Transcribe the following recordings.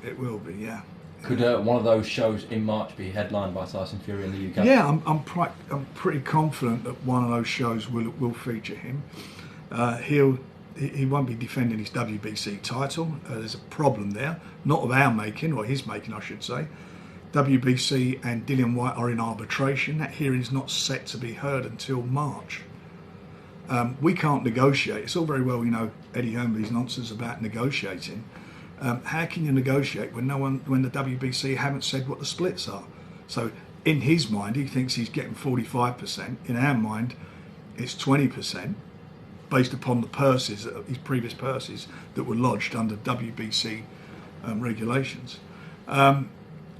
It will be, yeah. Could one of those shows in March be headlined by Tyson Fury in the UK? Yeah, I'm pretty confident that one of those shows will feature him. He won't be defending his WBC title. There's a problem there, not of our making, or his making, I should say. WBC and DILLIAN WHYTE are in arbitration. That hearing's not set to be heard until March. We can't negotiate. It's all very well, Eddie Hearnby's nonsense about negotiating. How can you negotiate when when the WBC haven't said what the splits are? So in his mind, he thinks he's getting 45%. In our mind, it's 20%, based upon the purses, his previous purses that were lodged under WBC regulations. And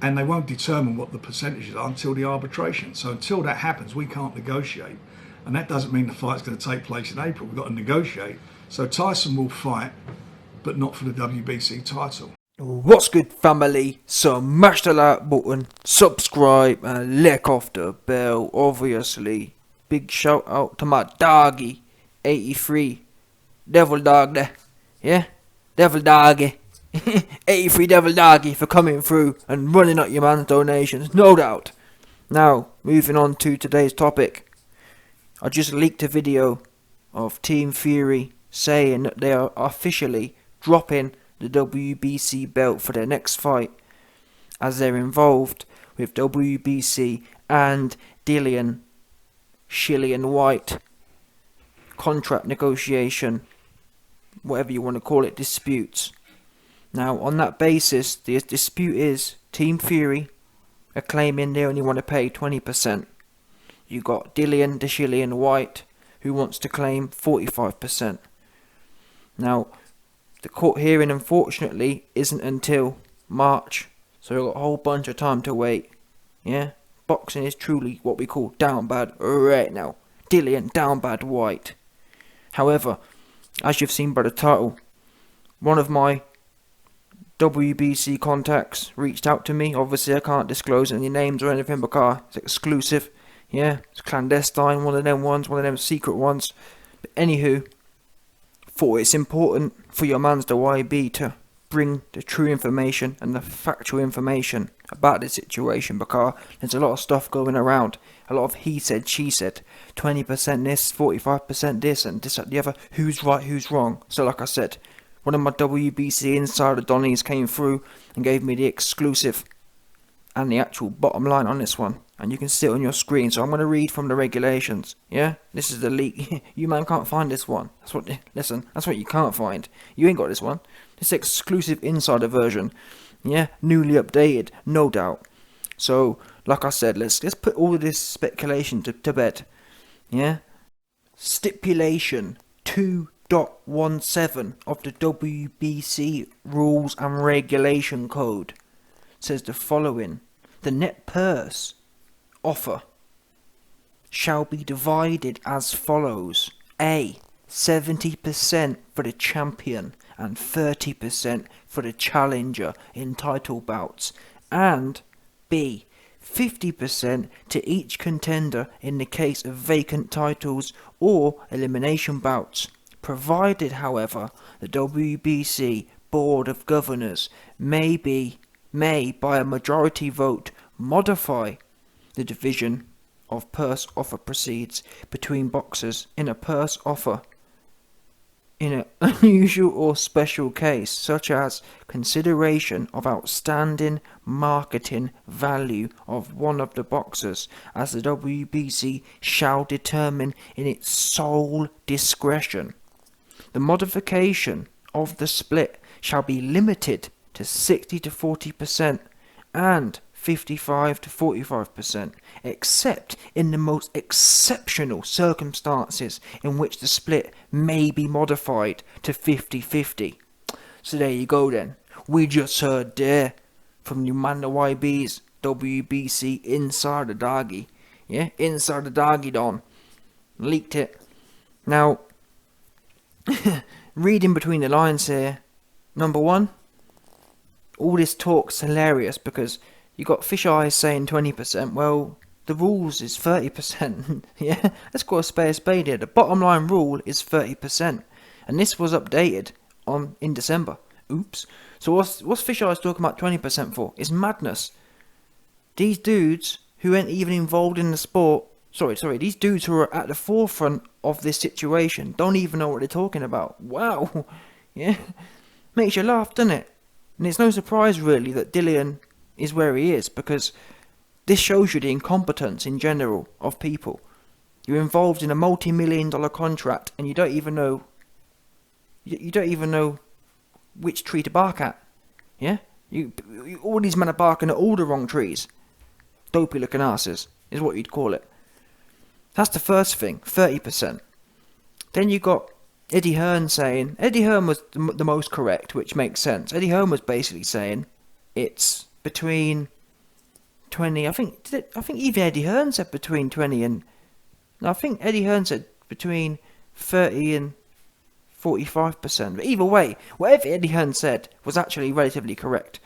they won't determine what the percentages are until the arbitration. So until that happens, we can't negotiate. And that doesn't mean the fight's going to take place in April. We've got to negotiate. So Tyson will fight, but not for the WBC title. What's good, family? Smash the like button, subscribe, and lick off the bell, obviously. Big shout out to my doggy, 83. Devil dog there. Yeah? Devil doggy. 83 Devil doggy for coming through and running up your man's donations, no doubt. Now, moving on to today's topic. I just leaked a video of Team Fury saying that they are officially dropping the WBC belt for their next fight, as they're involved with WBC and DILLIAN WHYTE contract negotiation, whatever you want to call it, disputes. Now, on that basis, the dispute is Team Fury are claiming they only want to pay 20%. You got DILLIAN WHYTE, who wants to claim 45%. Now, the court hearing, unfortunately, isn't until March, so we've got a whole bunch of time to wait. Yeah, boxing is truly what we call down bad right now. DILLIAN down bad White. However, as you've seen by the title, one of my WBC contacts reached out to me. Obviously, I can't disclose any names or anything because it's exclusive. Yeah, it's clandestine, one of them secret ones. But anywho, thought it's important for your man's the YB to bring the true information and the factual information about the situation, because there's a lot of stuff going around. A lot of he said, she said, 20% this, 45% this, and this, that, the other. Who's right, who's wrong? So like I said, one of my WBC insider Donnies came through and gave me the exclusive and the actual bottom line on this one. And you can see it on your screen. So I'm going to read from the regulations. Yeah? This is the leak. You man can't find this one. That's what you can't find. You ain't got this one. This exclusive insider version. Yeah? Newly updated, no doubt. So, like I said, let's put all of this speculation to bed. Yeah? Stipulation 2.17 of the WBC Rules and Regulation Code says the following: the net purse offer shall be divided as follows: A, 70% for the champion and 30% for the challenger in title bouts, and B, 50% to each contender in the case of vacant titles or elimination bouts, provided, however, the WBC Board of Governors may by a majority vote modify the division of purse offer proceeds between boxers in a purse offer in an unusual or special case, such as consideration of outstanding marketing value of one of the boxers, as the WBC shall determine in its sole discretion. The modification of the split shall be limited to 60 to 40% and 55 to 45%, except in the most exceptional circumstances in which the split may be modified to 50-50. So there you go then. We just heard there from your man the YB's WBC Insider Doggy. Yeah, Insider Doggy Don. Leaked it. Now, reading between the lines here, number one, all this talk's hilarious because you got Fish Eyes saying 20%. Well, the rules is 30%. Yeah, let's call a spade here. The bottom line rule is 30%, and this was updated in December. Oops. So what's Fish Eyes talking about 20% for? It's madness. These dudes who ain't even involved in the sport, these dudes who are at the forefront of this situation don't even know what they're talking about. Wow. Yeah. Makes you laugh, doesn't it? And it's no surprise really that Dillian is where he is, because this shows you the incompetence in general of people. You're involved in a multi-million-dollar contract and you don't even know which tree to bark at. Yeah? All these men are barking at all the wrong trees. Dopey looking asses is what you'd call it. That's the first thing, 30%. Then you got Eddie Hearn saying, Eddie Hearn was the most correct, which makes sense. Eddie Hearn was basically saying it's between 20, I think even Eddie Hearn said between 20 and, no, I think Eddie Hearn said between 30 and 45%. But either way, whatever Eddie Hearn said was actually relatively correct.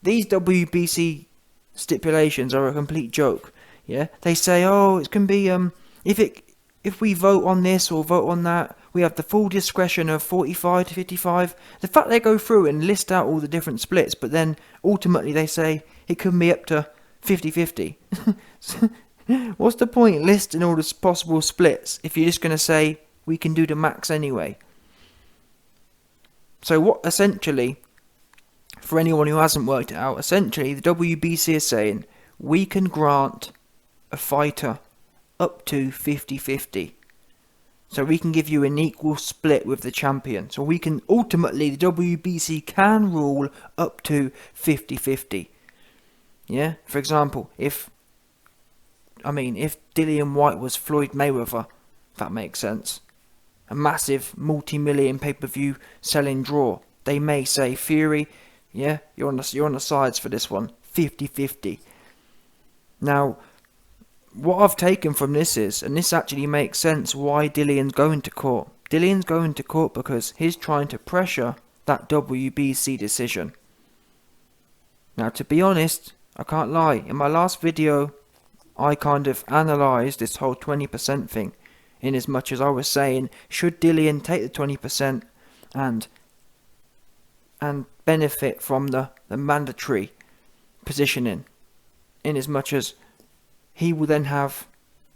These WBC stipulations are a complete joke. Yeah, they say, oh, it can be if we vote on this or vote on that, we have the full discretion of 45 to 55. The fact they go through and list out all the different splits, but then ultimately they say it could be up to 50-50. What's the point listing all the possible splits if you're just going to say we can do the max anyway? So what essentially, for anyone who hasn't worked it out, essentially the WBC is saying we can grant a fighter up to 50-50. So we can give you an equal split with the champion. So we can, ultimately, the WBC can rule up to 50-50. Yeah? For example, if Dillian White was Floyd Mayweather, if that makes sense, a massive multi-million pay-per-view selling draw, they may say, Fury, yeah, you're on the sides for this one, 50-50. Now, what I've taken from this is, and this actually makes sense why Dillian's going to court. Dillian's going to court because he's trying to pressure that WBC decision. Now, to be honest, I can't lie. In my last video, I kind of analysed this whole 20% thing, in as much as I was saying, should Dillian take the 20% and benefit from the mandatory positioning, in as much as he will not have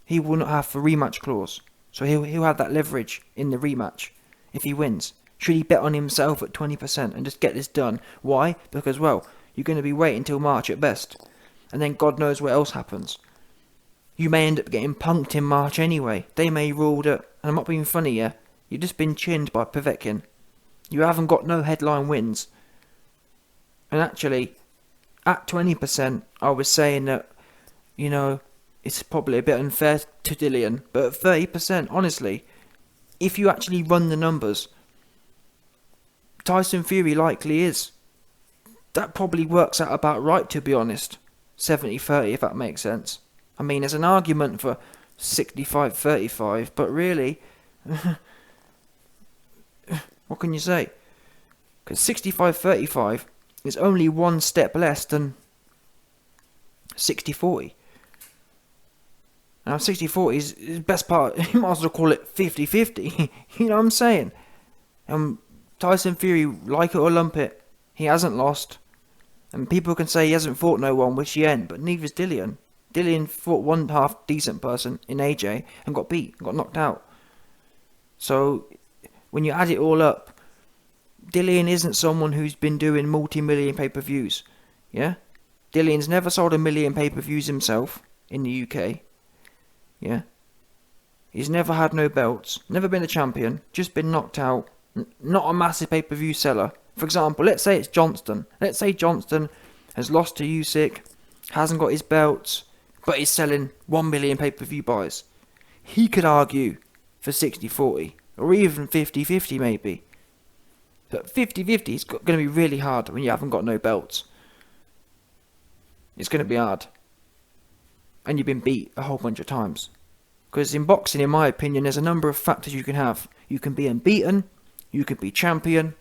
the rematch clause, so he'll have that leverage in the rematch if he wins. Should he bet on himself at 20% and just get this done? Why? Because, well, you're going to be waiting till March at best, and then God knows what else happens. You may end up getting punked in March anyway. They may rule that, and I'm not being funny here, you've just been chinned by Povetkin. You haven't got no headline wins. And actually, at 20%, I was saying that, it's probably a bit unfair to Dillian, but at 30%, honestly, if you actually run the numbers, Tyson Fury likely is. That probably works out about right, to be honest. 70-30, if that makes sense. I mean, there's an argument for 65-35, but really, what can you say? Because 65-35 is only one step less than 60-40. Now 60-40 is the best part. You might as well call it 50-50. You know what I'm saying? Tyson Fury, like it or lump it, he hasn't lost. And people can say he hasn't fought no one, which he ain't, but neither's Dillian. Dillian fought one half decent person in AJ and got beat, got knocked out. So when you add it all up, Dillian isn't someone who's been doing multi-million pay-per-views. Yeah? Dillian's never sold 1 million pay-per-views himself in the UK. Yeah? He's never had no belts, never been a champion, just been knocked out, not a massive pay-per-view seller. For example, let's say it's Johnston. Let's say Johnston has lost to Usyk, hasn't got his belts, but he's selling 1 million pay-per-view buys. He could argue for 60-40, or even 50-50 maybe. But 50-50 is going to be really hard when you haven't got no belts. It's going to be hard. And you've been beat a whole bunch of times. Because in boxing, in my opinion, there's a number of factors you can have. You can be unbeaten, you can be champion,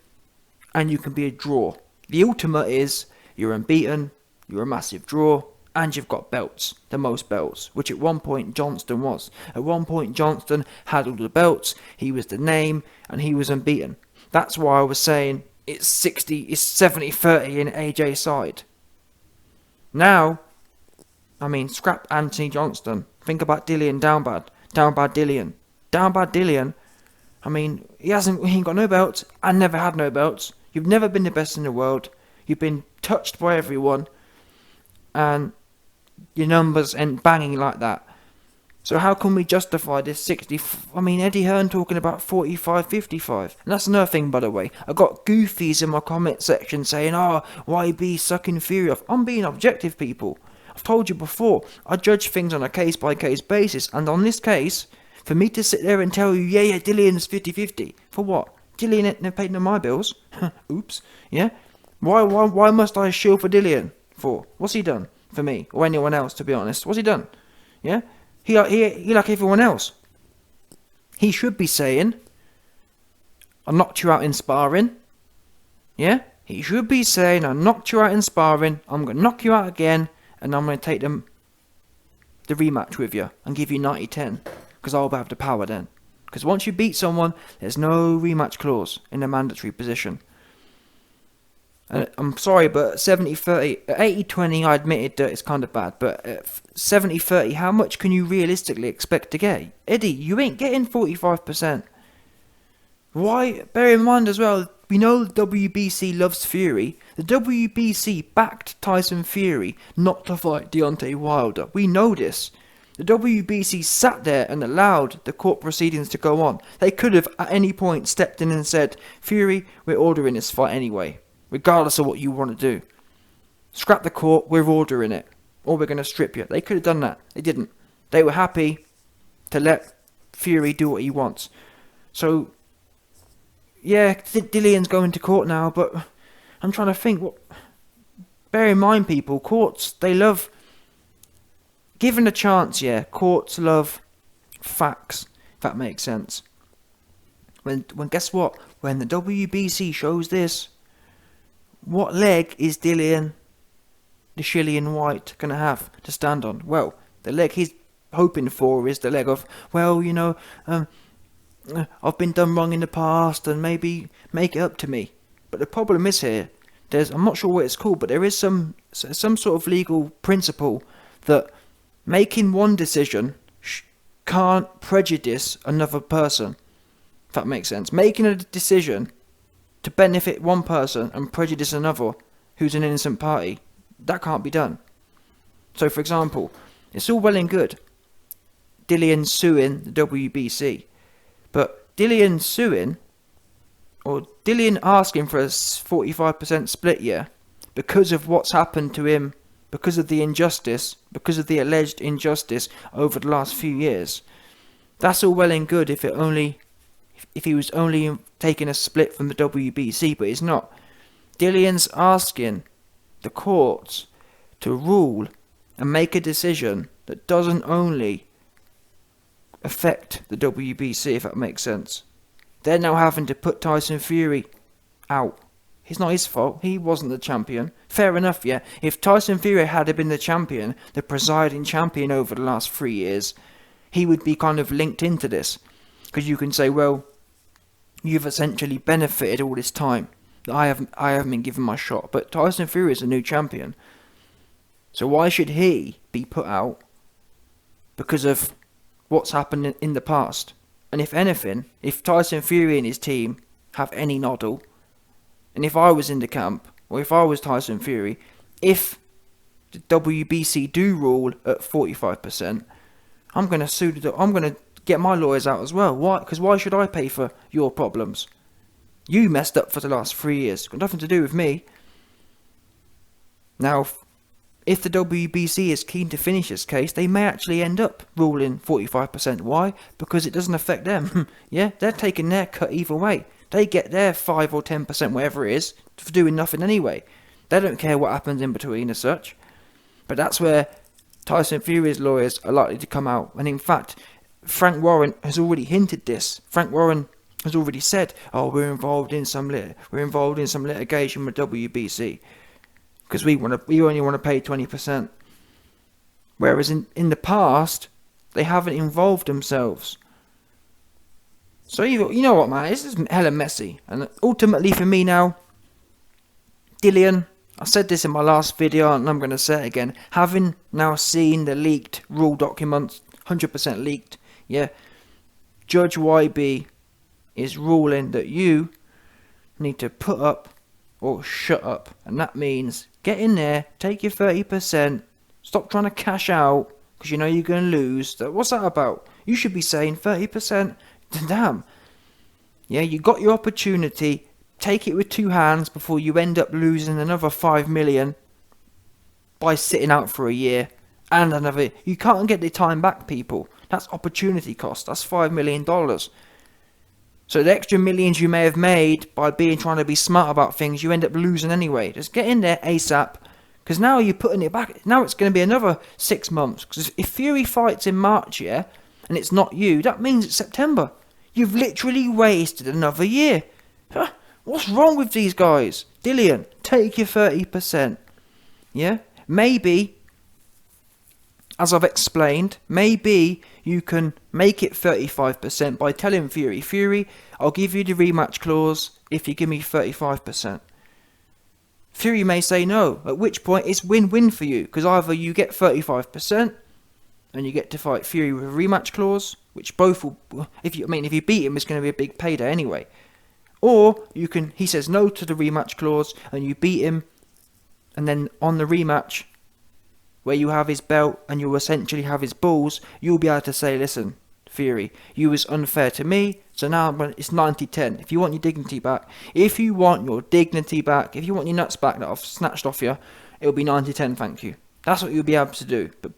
and you can be a draw. The ultimate is you're unbeaten, you're a massive draw, and you've got belts, the most belts, which at one point Johnston was. At one point Johnston had all the belts, he was the name, and he was unbeaten. That's why I was saying it's 70-30 in AJ's side. Now, I mean, scrap Anthony Johnston. Think about Dillian down bad Dillian. I mean, he ain't got no belts and never had no belts. You've never been the best in the world. You've been touched by everyone, and your numbers ain't banging like that. So how can we justify this 60? I mean, Eddie Hearn talking about 45-55. And that's another thing, by the way. I got goofies in my comment section saying, "Oh, YB sucking Fury off." I'm being objective, people. I've told you before, I judge things on a case-by-case basis. And on this case, for me to sit there and tell you, yeah, Dillian's 50-50. For what? Dillian ain't never paid none of my bills. Oops. Yeah? Why must I shield for Dillian? For? What's he done for me? Or anyone else, to be honest? What's he done? Yeah? He like everyone else. He should be saying, "I knocked you out in sparring." Yeah? He should be saying, "I knocked you out in sparring. I'm going to knock you out again. And I'm going to take the rematch with you and give you 90-10. Because I'll have the power then." Because once you beat someone, there's no rematch clause in the mandatory position. And I'm sorry, but 70-30, 80-20, I admitted that it's kind of bad. But 70-30, how much can you realistically expect to get? Eddie, you ain't getting 45%. Why? Bear in mind as well, we know WBC loves Fury. The WBC backed Tyson Fury not to fight Deontay Wilder. We know this. The WBC sat there and allowed the court proceedings to go on. They could have at any point stepped in and said, "Fury, we're ordering this fight anyway, regardless of what you want to do. Scrap the court, we're ordering it. Or we're going to strip you." They could have done that. They didn't. They were happy to let Fury do what he wants. So, yeah, Dillian's going to court now, but I'm trying to think. Bear in mind, people, courts, they love... Given a chance, yeah, courts love facts, if that makes sense. When guess what? When the WBC shows this, what leg is DILLIAN White going to have to stand on? Well, the leg he's hoping for is the leg of, well, you know, I've been done wrong in the past and maybe make it up to me. But the problem is here, I'm not sure what it's called, but there is some sort of legal principle that making one decision can't prejudice another person, if that makes sense. Making a decision to benefit one person and prejudice another who's an innocent party, that can't be done. So, for example, it's all well and good Dillian suing the WBC, but Dillian suing, or Dillian asking for a 45% split, yeah, because of what's happened to him, because of the injustice, because of the alleged injustice over the last few years. That's all well and good if he was only taking a split from the WBC, but it's not. Dillian's asking the courts to rule and make a decision that doesn't only affect the WBC, if that makes sense. They're now having to put Tyson Fury out. It's not his fault. He wasn't the champion. Fair enough, yeah. If Tyson Fury had been the champion, the presiding champion over the last 3 years, he would be kind of linked into this. Because you can say, well, you've essentially benefited all this time. I haven't been given my shot. But Tyson Fury is a new champion. So why should he be put out because of what's happened in the past? And if anything, if Tyson Fury and his team have any noddle, and if I was in the camp, or if I was Tyson Fury, if the WBC do rule at 45%, I'm going to sue I'm going to get my lawyers out as well. Why? Because why should I pay for your problems? You messed up for the last 3 years. Got nothing to do with me. Now, if the WBC is keen to finish this case, they may actually end up ruling 45%. Why? Because it doesn't affect them. Yeah, they're taking their cut either way. They get their 5 or 10%, whatever it is, for doing nothing anyway. They don't care what happens in between as such. But that's where Tyson Fury's lawyers are likely to come out. And in fact, Frank Warren has already hinted this. Frank Warren has already said, "Oh, we're involved in some litigation with WBC because we only want to pay 20%." Whereas in the past, they haven't involved themselves. So you know what, man? This is hella messy. And ultimately for me now, Dillian, I said this in my last video and I'm going to say it again. Having now seen the leaked rule documents, 100% leaked, yeah, Judge YB is ruling that you need to put up or shut up. And that means get in there, take your 30%, stop trying to cash out because you know you're going to lose. What's that about? You should be saying 30%. Damn. Yeah, you got your opportunity. Take it with two hands before you end up losing another 5 million by sitting out for a year and another. You can't get the time back, people. That's opportunity cost. That's $5 million. So the extra millions you may have made by trying to be smart about things, you end up losing anyway. Just get in there ASAP, because now you're putting it back. Now it's going to be another 6 months. Because if Fury fights in March, yeah, and it's not you, that means it's September. You've literally wasted another year. What's wrong with these guys? Dillian, take your 30%. Yeah? Maybe, as I've explained, maybe you can make it 35% by telling Fury, I'll give you the rematch clause if you give me 35%. Fury may say no, at which point it's win-win for you, because either you get 35% and you get to fight Fury with a rematch clause, which both will, if you beat him, it's going to be a big payday anyway. Or he says no to the rematch clause and you beat him, and then on the rematch, where you have his belt and you essentially have his balls, you'll be able to say, listen, Fury, you was unfair to me, so now it's 90-10. If you want your dignity back, if you want your nuts back that I've snatched off you, it'll be 90-10, thank you. That's what you'll be able to do. But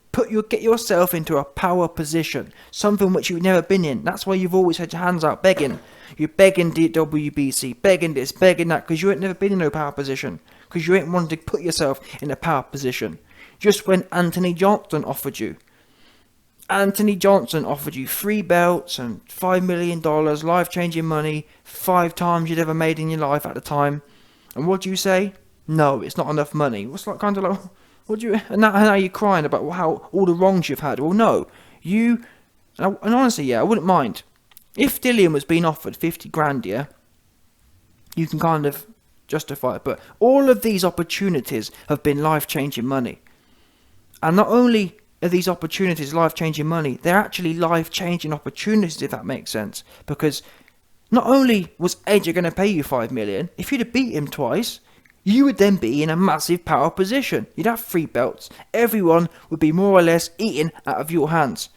get yourself into a power position, something which you've never been in. That's why you've always had your hands out begging. You're begging the WBC, begging this, begging that, because you ain't never been in no power position. Because you ain't wanted to put yourself in a power position. Just when Anthony Johnson offered you 3 belts and $5 million, life-changing money, 5 times you'd ever made in your life at the time. And what do you say? No, it's not enough money. What's like kind of like, and now you're crying about how all the wrongs you've had. Well, no, and honestly, yeah, I wouldn't mind. If Dillian was being offered 50 grand, yeah, you can kind of justify it. But all of these opportunities have been life-changing money. And not only are these opportunities life-changing money, they're actually life-changing opportunities, if that makes sense. Because not only was Edge going to pay you 5 million, if you'd have beat him twice, you would then be in a massive power position. You'd have 3 belts. Everyone would be more or less eating out of your hands.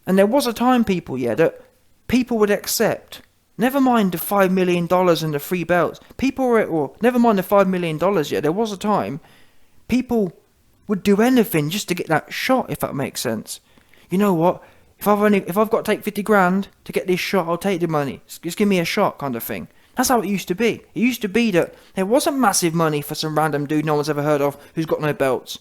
And there was a time, people, yeah, that people would accept. Never mind the $5 million and the 3 belts. Never mind the $5 million, yeah, there was a time people would do anything just to get that shot, if that makes sense. You know what? If I've got to take 50 grand to get this shot, I'll take the money. Just give me a shot, kind of thing. That's how it used to be. It used to be that there wasn't massive money for some random dude no one's ever heard of who's got no belts.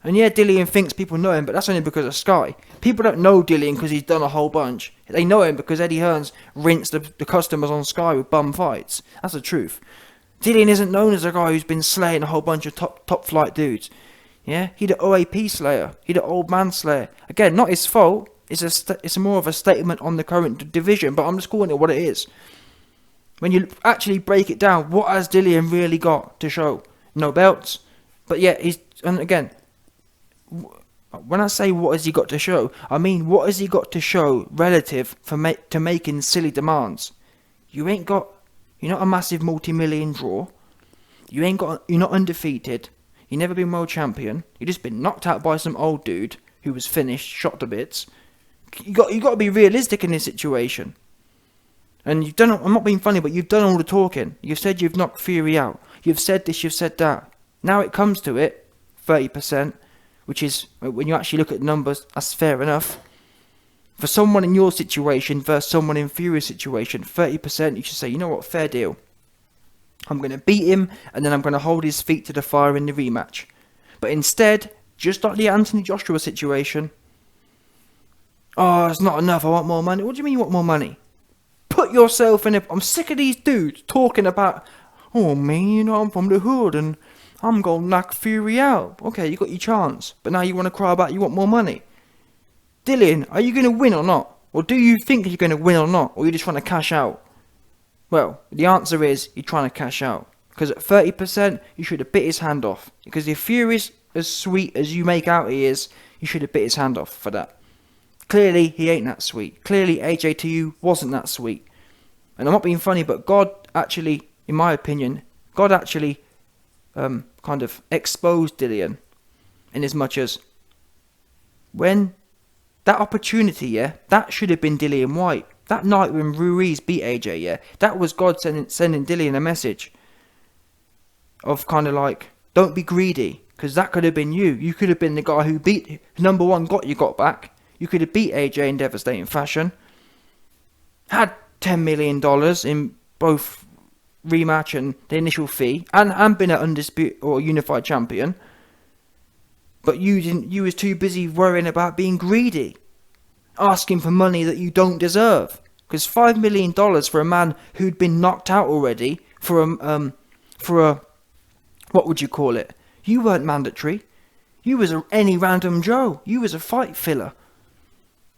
And yeah, Dillian thinks people know him, but that's only because of Sky. People don't know Dillian because he's done a whole bunch. They know him because Eddie Hearns rinsed the customers on Sky with bum fights. That's the truth. Dillian isn't known as a guy who's been slaying a whole bunch of top flight dudes. Yeah, he the OAP slayer. He the old man slayer. Again, not his fault. It's more of a statement on the current division, but I'm just calling it what it is. When you actually break it down, what has Dillian really got to show? No belts. But yeah, and again, when I say what has he got to show, I mean what has he got to show relative to making silly demands. You're not a massive multi-million draw. You're not undefeated. You've never been world champion. You've just been knocked out by some old dude who was finished, shot to bits. You got to be realistic in this situation. And you've done. I'm not being funny, but you've done all the talking. You've said you've knocked Fury out. You've said this. You've said that. Now it comes to it, 30%, which is when you actually look at the numbers, that's fair enough. For someone in your situation versus someone in Fury's situation, 30%, you should say, you know what, fair deal. I'm going to beat him, and then I'm going to hold his feet to the fire in the rematch. But instead, just like the Anthony Joshua situation, oh, it's not enough, I want more money. What do you mean you want more money? Put yourself in I'm sick of these dudes talking about, oh man, you know, I'm from the hood, and I'm going to knock Fury out. Okay, you got your chance, but now you want to cry about you want more money. Dillian, are you going to win or not? Or do you think you're going to win or not? Or are you just trying to cash out? Well, the answer is you're trying to cash out. Because at 30%, you should have bit his hand off. Because if Fury's as sweet as you make out he is, you should have bit his hand off for that. Clearly, he ain't that sweet. Clearly, AJ to you wasn't that sweet. And I'm not being funny, but God actually, in my opinion, God actually kind of exposed Dillian. In as much as when that opportunity, yeah, that should have been Dillian White. That night when Ruiz beat AJ, yeah, that was God sending Dillian a message of kind of like, don't be greedy, because that could have been you. You could have been the guy who beat number one, got back. You could have beat AJ in devastating fashion. Had $10 million in both rematch and the initial fee, and been an undisputed or unified champion. But you didn't. You was too busy worrying about being greedy, asking for money that you don't deserve. Because $5 million for a man who'd been knocked out already for a what would you call it? You weren't mandatory. You was any random Joe. You was a fight filler.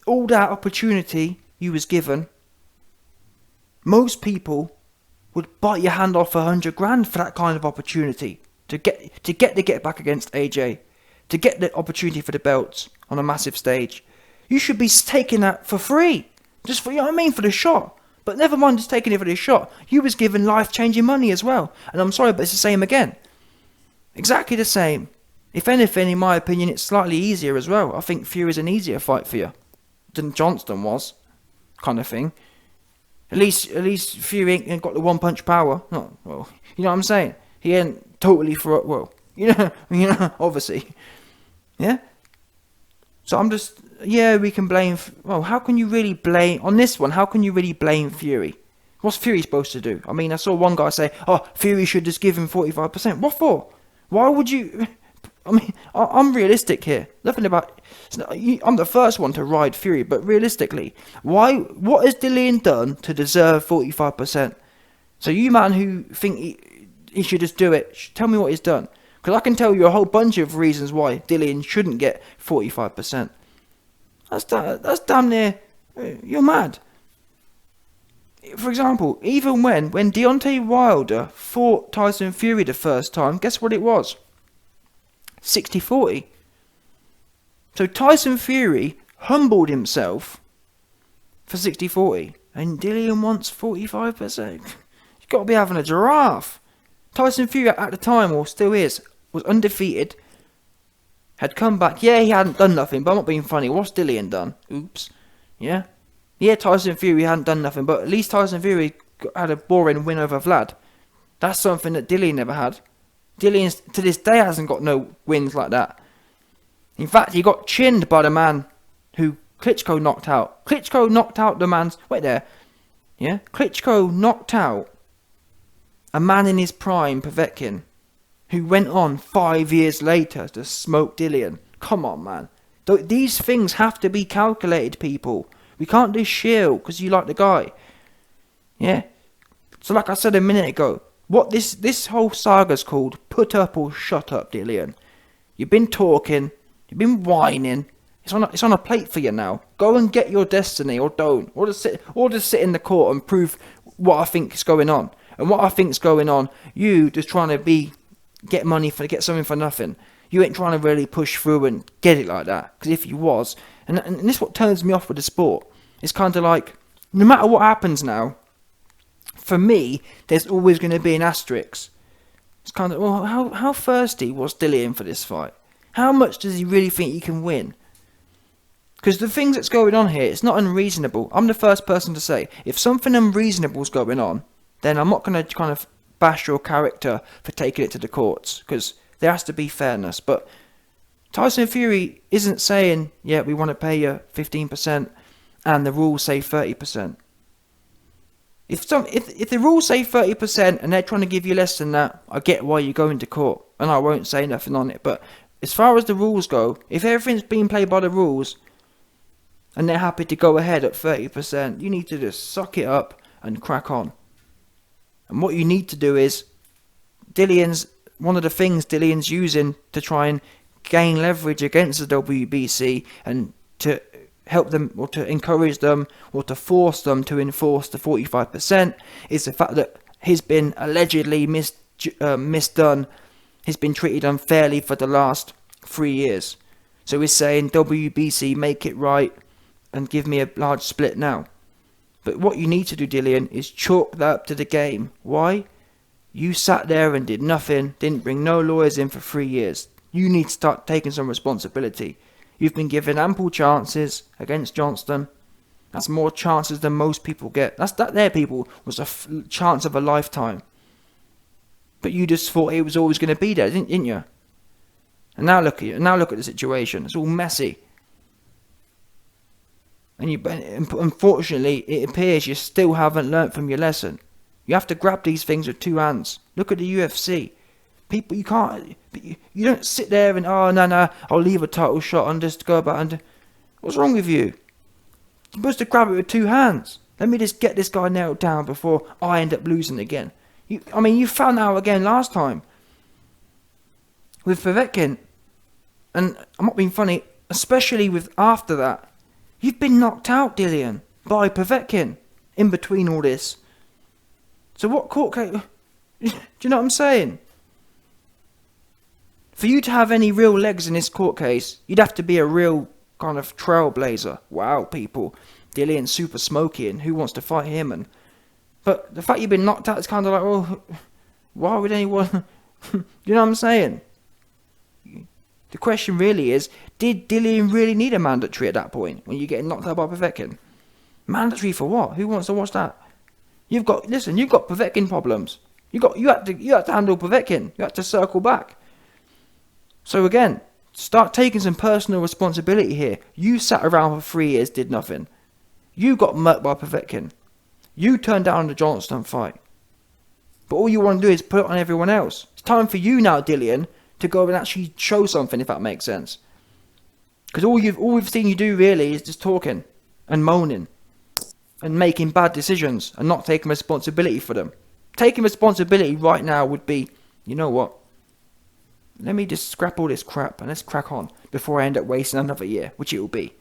All that opportunity you was given. Most people would bite your hand off $100,000 for that kind of opportunity to get back against AJ, to get the opportunity for the belts on a massive stage. You should be taking that for free, just for, you know what I mean, for the shot. But never mind just taking it for the shot. You was given life-changing money as well. And I'm sorry, but it's the same again. Exactly the same. If anything, in my opinion, it's slightly easier as well. I think Fury's an easier fight for you than Johnston was, kind of thing. At least Fury ain't got the one-punch power. No, well, you know what I'm saying? He ain't totally for well, you know, obviously, yeah. So I'm just, yeah, we can blame. Well, how can you really blame on this one? How can you really blame Fury? What's Fury supposed to do? I mean, I saw one guy say, "Oh, Fury should just give him 45%." What for? Why would you? I mean, I'm realistic here. Nothing about. I'm the first one to ride Fury, but realistically, why? What has Dillian done to deserve 45%? So you man who think he should just do it, tell me what he's done, because I can tell you a whole bunch of reasons why Dillian shouldn't get 45%. That's damn near. You're mad. For example, even when Deontay Wilder fought Tyson Fury the first time, guess what it was? 60-40. So Tyson Fury humbled himself for 60-40, and Dillian wants 45%. You've got to be having a giraffe. Tyson Fury at the time, or still is, was undefeated, had come back. Yeah, he hadn't done nothing, but I'm not being funny. What's Dillian done? Oops. Yeah? Yeah, Tyson Fury hadn't done nothing, but at least Tyson Fury had a boring win over Vlad. That's something that Dillian never had. Dillian, to this day, hasn't got no wins like that. In fact, he got chinned by the man who Klitschko knocked out. Klitschko knocked out the man's... Wait there. Yeah? Klitschko knocked out a man in his prime, Povetkin, who went on 5 years later to smoke Dillian. Come on, man. These things have to be calculated, people. We can't just shield because you like the guy. Yeah? So like I said a minute ago, what this whole saga's called, put up or shut up, Dillian. You've been talking, you've been whining. It's on a plate for you now. Go and get your destiny, or don't. Or just sit in the court and prove what I think is going on. And what I think's going on, you just trying to get something for nothing. You ain't trying to really push through and get it like that. Because if you was, and this is what turns me off with the sport. It's kind of like, no matter what happens now, for me, there's always going to be an asterisk. It's kind of, well, how thirsty was Dillian for this fight? How much does he really think he can win? Because the things that's going on here, it's not unreasonable. I'm the first person to say, if something unreasonable is going on, then I'm not going to kind of bash your character for taking it to the courts, because there has to be fairness. But Tyson Fury isn't saying, yeah, we want to pay you 15% and the rules say 30%. If the rules say 30% and they're trying to give you less than that, I get why you're going to court, and I won't say nothing on it. But as far as the rules go, if everything's being played by the rules and they're happy to go ahead at 30%, you need to just suck it up and crack on. And what you need to do is, one of the things Dillian's using to try and gain leverage against the WBC and to help them, or to encourage them, or to force them to enforce the 45%, is the fact that he's been allegedly Miss Dunn has been treated unfairly for the last 3 years. So he's saying, WBC, make it right and give me a large split now. But what you need to do, Dillian, is chalk that up to the game. Why? You sat there and did nothing, didn't bring no lawyers in for 3 years. You need to start taking some responsibility. You've been given ample chances against Johnston. That's more chances than most people get. That there, people, was a chance of a lifetime. But you just thought it was always going to be there, didn't you? And now look at you. Now look at the situation. It's all messy. And unfortunately, it appears you still haven't learnt from your lesson. You have to grab these things with 2 hands. Look at the UFC. People, you can't. You don't sit there and no, I'll leave a title shot and just go about and. What's wrong with you? You're supposed to grab it with 2 hands. Let me just get this guy nailed down before I end up losing again. You found out again last time with Povetkin, and I'm not being funny. Especially with after that, you've been knocked out, Dillian, by Povetkin in between all this. So what court case? Do you know what I'm saying? For you to have any real legs in this court case, you'd have to be a real kind of trailblazer. Wow, people. Dillian's super smoky and who wants to fight him? But the fact you've been knocked out is kind of like, well, why would anyone... you know what I'm saying? The question really is, did Dillian really need a mandatory at that point when you're getting knocked out by Povetkin? Mandatory for what? Who wants to watch that? You've got Povetkin problems. You had to handle Povetkin. You had to circle back. So again, start taking some personal responsibility here. You sat around for 3 years, did nothing. You got murked by Povetkin. You turned down the Johnston fight. But all you want to do is put it on everyone else. It's time for you now, Dillian, to go and actually show something, if that makes sense. Because all we've seen you do really is just talking and moaning and making bad decisions and not taking responsibility for them. Taking responsibility right now would be, you know what? Let me just scrap all this crap and let's crack on before I end up wasting another year, which it will be.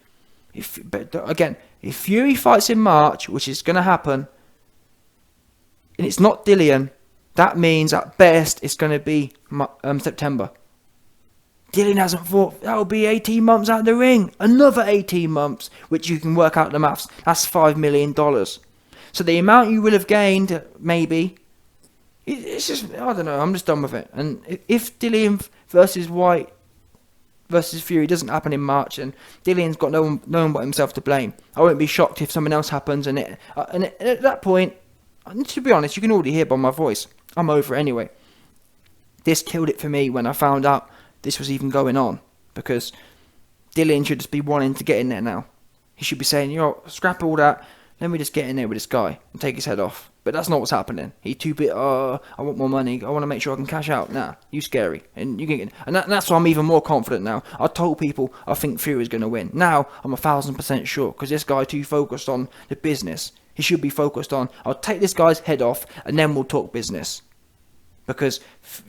If Fury fights in March, which is going to happen, and it's not Dillian, that means at best it's going to be September. Dillian hasn't fought. That will be 18 months out of the ring. Another 18 months, which you can work out the maths. That's $5 million. So the amount you will have gained, maybe, it's just, I don't know, I'm just done with it. And if Dillian versus White versus Fury doesn't happen in March, and Dillian's got no one but himself to blame, I won't be shocked if something else happens. And at that point, to be honest, you can already hear by my voice, I'm over it anyway. This killed it for me when I found out this was even going on, because Dillian should just be wanting to get in there now. He should be saying, scrap all that, let me just get in there with this guy and take his head off. But that's not what's happening. He's too bit, I want more money, I want to make sure I can cash out. Nah, you scary. And that's why I'm even more confident now. I told people I think Fury's going to win. Now, I'm 1,000% sure, because this guy too focused on the business. He should be focused on, I'll take this guy's head off, and then we'll talk business. Because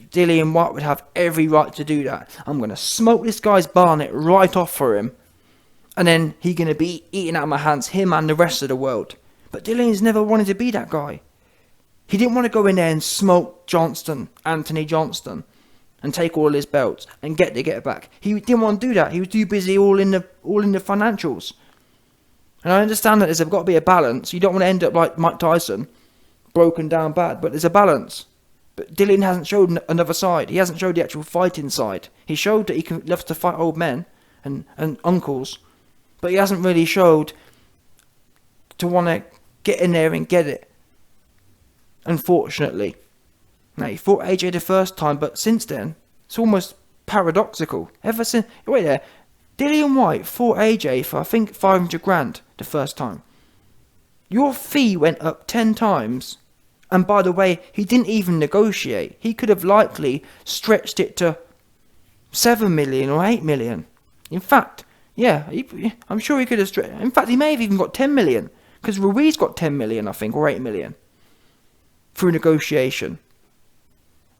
Dillian White would have every right to do that. I'm going to smoke this guy's barnet right off for him. And then he's going to be eating out of my hands, him and the rest of the world. But Dillian's never wanted to be that guy. He didn't want to go in there and smoke Anthony Johnston, and take all his belts and get it back. He didn't want to do that. He was too busy all in the financials. And I understand that there's got to be a balance. You don't want to end up like Mike Tyson, broken down bad, but there's a balance. But Dillian hasn't showed another side. He hasn't showed the actual fighting side. He showed that he loves to fight old men and uncles, but he hasn't really showed to want to get in there and get it. Unfortunately. Now, he fought AJ the first time, but since then, it's almost paradoxical. Ever since... Wait there. Dillian White fought AJ for, I think, 500 grand the first time. Your fee went up 10 times. And by the way, he didn't even negotiate. He could have likely stretched it to 7 million or 8 million. In fact, yeah, I'm sure he could have stretched... In fact, he may have even got 10 million. Because Ruiz got 10 million, I think, or 8 million. Through negotiation.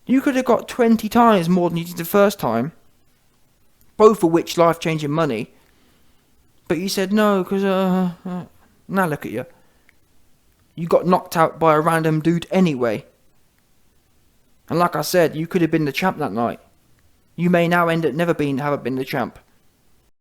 You could have got 20 times more than you did the first time. Both of which life-changing money. But you said no, because, now look at you. You got knocked out by a random dude anyway. And like I said, you could have been the champ that night. You may now end up never having been the champ.